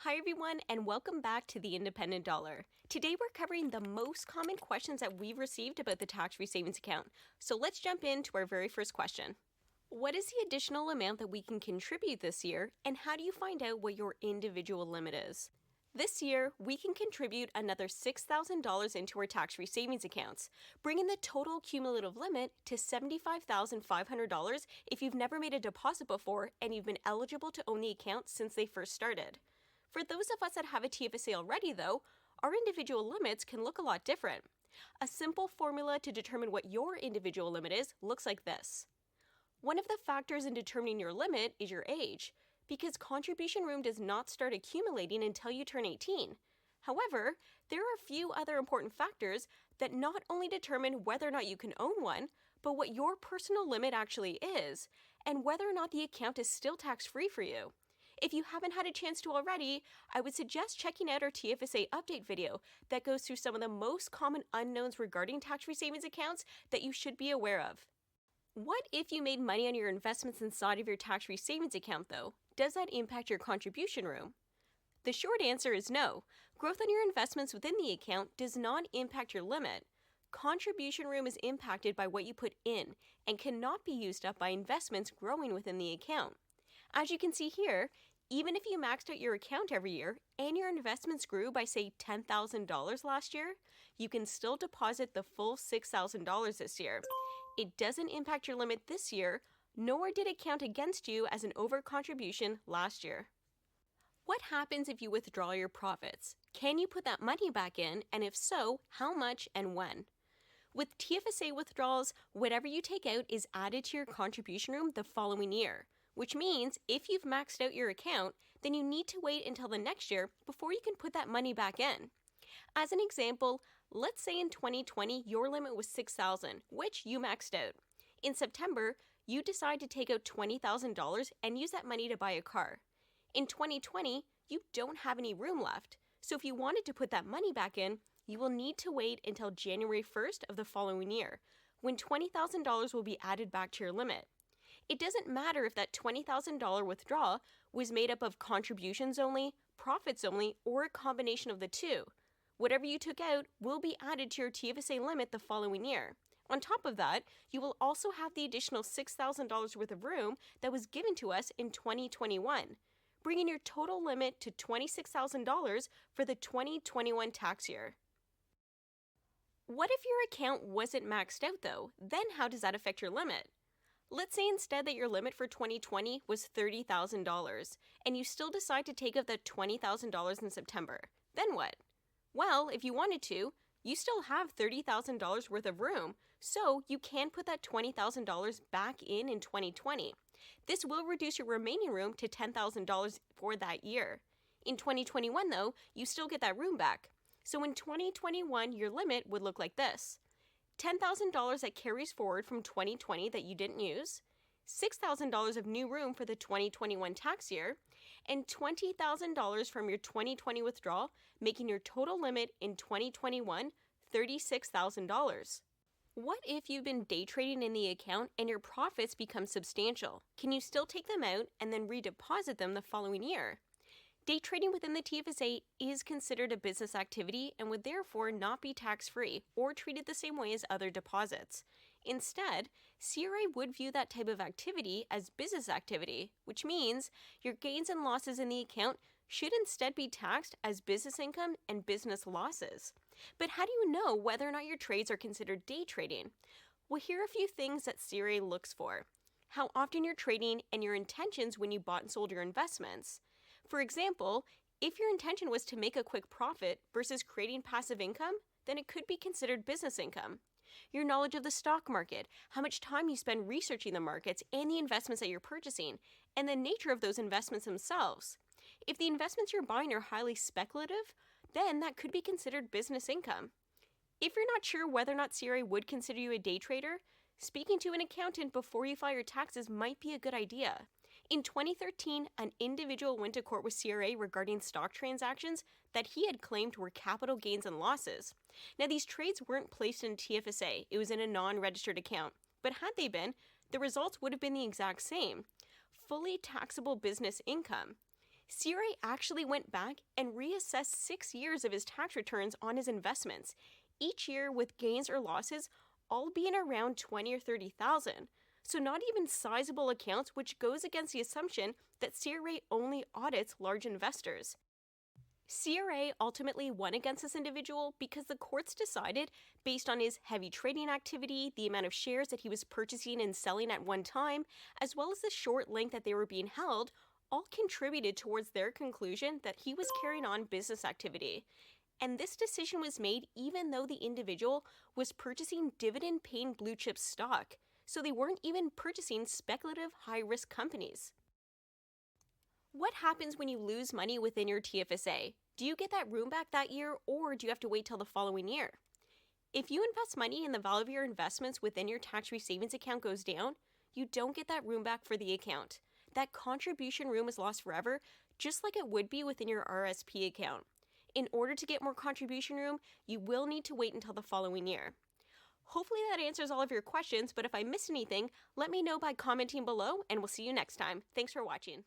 Hi everyone, and welcome back to the Independent Dollar. Today we're covering the most common questions that we've received about the tax-free savings account. So let's jump into our very first question. What is the additional amount that we can contribute this year, and how do you find out what your individual limit is? This year, we can contribute another $6,000 into our tax-free savings accounts, bringing the total cumulative limit to $75,500 if you've never made a deposit before and you've been eligible to own the account since they first started. For those of us that have a TFSA already, though, our individual limits can look a lot different. A simple formula to determine what your individual limit is looks like this. One of the factors in determining your limit is your age, because contribution room does not start accumulating until you turn 18. However, there are a few other important factors that not only determine whether or not you can own one, but what your personal limit actually is, and whether or not the account is still tax-free for you. If you haven't had a chance to already, I would suggest checking out our TFSA update video that goes through some of the most common unknowns regarding tax-free savings accounts that you should be aware of. What if you made money on your investments inside of your tax-free savings account, though? Does that impact your contribution room? The short answer is no. Growth on your investments within the account does not impact your limit. Contribution room is impacted by what you put in and cannot be used up by investments growing within the account. As you can see here, even if you maxed out your account every year and your investments grew by, say, $10,000 last year, you can still deposit the full $6,000 this year. It doesn't impact your limit this year, nor did it count against you as an over-contribution last year. What happens if you withdraw your profits? Can you put that money back in, and if so, how much and when? With TFSA withdrawals, whatever you take out is added to your contribution room the following year, which means if you've maxed out your account, then you need to wait until the next year before you can put that money back in. As an example, let's say in 2020 your limit was $6,000, which you maxed out. In September, you decide to take out $20,000 and use that money to buy a car. In 2020, you don't have any room left, so if you wanted to put that money back in, you will need to wait until January 1st of the following year, when $20,000 will be added back to your limit. It doesn't matter if that $20,000 withdrawal was made up of contributions only, profits only, or a combination of the two. Whatever you took out will be added to your TFSA limit the following year. On top of that, you will also have the additional $6,000 worth of room that was given to us in 2021, bringing your total limit to $26,000 for the 2021 tax year. What if your account wasn't maxed out though? Then how does that affect your limit? Let's say instead that your limit for 2020 was $30,000, and you still decide to take out that $20,000 in September. Then what? Well, if you wanted to, you still have $30,000 worth of room, so you can put that $20,000 back in 2020. This will reduce your remaining room to $10,000 for that year. In 2021, though, you still get that room back. So in 2021, your limit would look like this. $10,000 that carries forward from 2020 that you didn't use, $6,000 of new room for the 2021 tax year, and $20,000 from your 2020 withdrawal, making your total limit in 2021 $36,000. What if you've been day trading in the account and your profits become substantial? Can you still take them out and then redeposit them the following year? Day trading within the TFSA is considered a business activity and would therefore not be tax-free or treated the same way as other deposits. Instead, CRA would view that type of activity as business activity, which means your gains and losses in the account should instead be taxed as business income and business losses. But how do you know whether or not your trades are considered day trading? Well, here are a few things that CRA looks for. How often you're trading and your intentions when you bought and sold your investments. For example, if your intention was to make a quick profit versus creating passive income, then it could be considered business income. Your knowledge of the stock market, how much time you spend researching the markets and the investments that you're purchasing, and the nature of those investments themselves. If the investments you're buying are highly speculative, then that could be considered business income. If you're not sure whether or not CRA would consider you a day trader, speaking to an accountant before you file your taxes might be a good idea. In 2013, an individual went to court with CRA regarding stock transactions that he had claimed were capital gains and losses. Now, these trades weren't placed in TFSA, it was in a non-registered account. But had they been, the results would have been the exact same. Fully taxable business income. CRA actually went back and reassessed 6 years of his tax returns on his investments, each year with gains or losses all being around 20 or 30,000. So not even sizable accounts, which goes against the assumption that CRA only audits large investors. CRA ultimately won against this individual because the courts decided, based on his heavy trading activity, the amount of shares that he was purchasing and selling at one time, as well as the short length that they were being held, all contributed towards their conclusion that he was carrying on business activity. And this decision was made even though the individual was purchasing dividend-paying blue-chip stock, so they weren't even purchasing speculative high-risk companies. What happens when you lose money within your TFSA? Do you get that room back that year, or do you have to wait till the following year? If you invest money and the value of your investments within your tax-free savings account goes down, you don't get that room back for the account. That contribution room is lost forever, just like it would be within your RSP account. In order to get more contribution room, you will need to wait until the following year. Hopefully that answers all of your questions, but if I missed anything, let me know by commenting below, and we'll see you next time. Thanks for watching.